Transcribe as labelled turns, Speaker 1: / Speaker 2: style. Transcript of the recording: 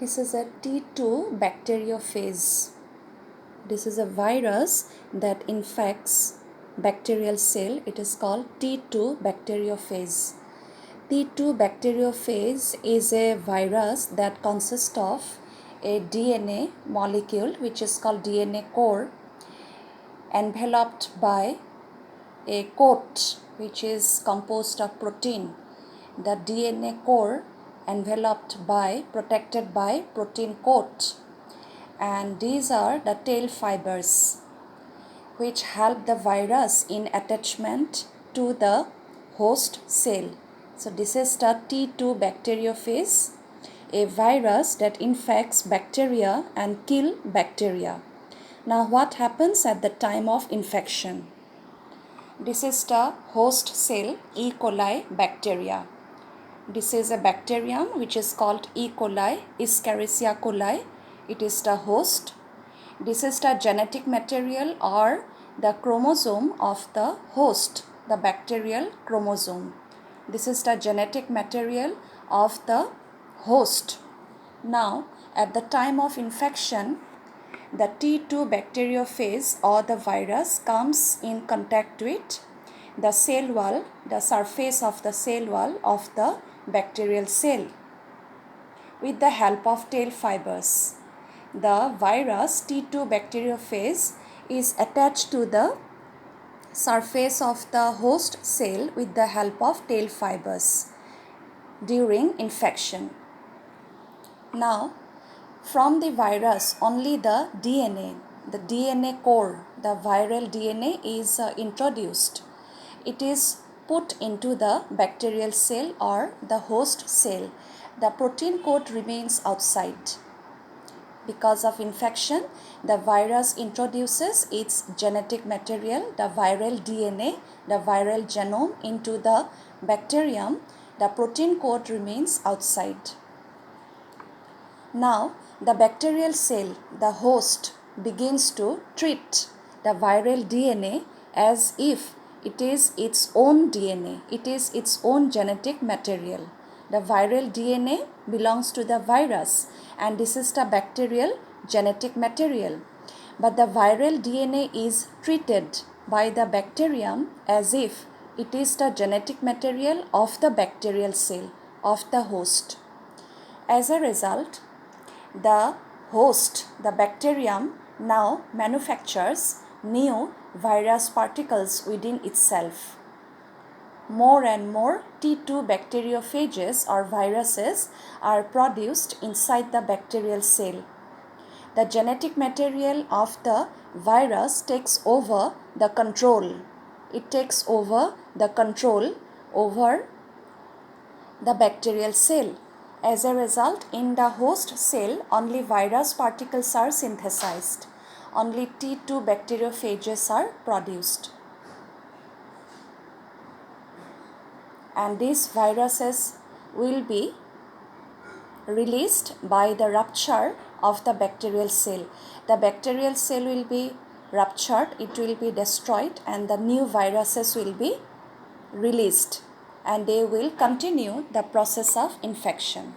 Speaker 1: This is a T2 bacteriophage. This is a virus that infects bacterial cell. It is called T2 bacteriophage. T2 bacteriophage is a virus that consists of a DNA molecule which is called DNA core enveloped by a coat which is composed of protein. The DNA core protected by protein coat, and these are the tail fibers which help the virus in attachment to the host cell. So this is the T2 bacteriophage, a virus that infects bacteria and kill bacteria. Now what happens at the time of infection? This is the host cell, E. coli bacteria. This is a bacterium which is called E. coli, Escherichia coli. It is the host. This is the genetic material or the chromosome of the host, the bacterial chromosome. This is the genetic material of the host. Now, at the time of infection, the T2 bacteriophage or the virus comes in contact with the cell wall, the surface of the cell wall of the bacterial cell with the help of tail fibers. The virus T2 bacteriophage is attached to the surface of the host cell with the help of tail fibers during infection. Now, from the virus, only the DNA core, the viral DNA is introduced. It is put into the bacterial cell or the host cell. The protein coat remains outside. Because of infection, the virus introduces its genetic material, the viral DNA, the viral genome into the bacterium. The protein coat remains outside. Now, the bacterial cell, the host, begins to treat the viral DNA as if it is its own DNA, it is its own genetic material. The viral DNA belongs to the virus, and this is the bacterial genetic material. But the viral DNA is treated by the bacterium as if it is the genetic material of the bacterial cell, of the host. As a result, the host, the bacterium, now manufactures new virus particles within itself. More and more T2 bacteriophages or viruses are produced inside the bacterial cell. The genetic material of the virus takes over the control. It takes over the control over the bacterial cell. As a result, in the host cell, only virus particles are synthesized. Only T2 bacteriophages are produced. And these viruses will be released by the rupture of the bacterial cell. The bacterial cell will be ruptured, it will be destroyed, and the new viruses will be released, and they will continue the process of infection.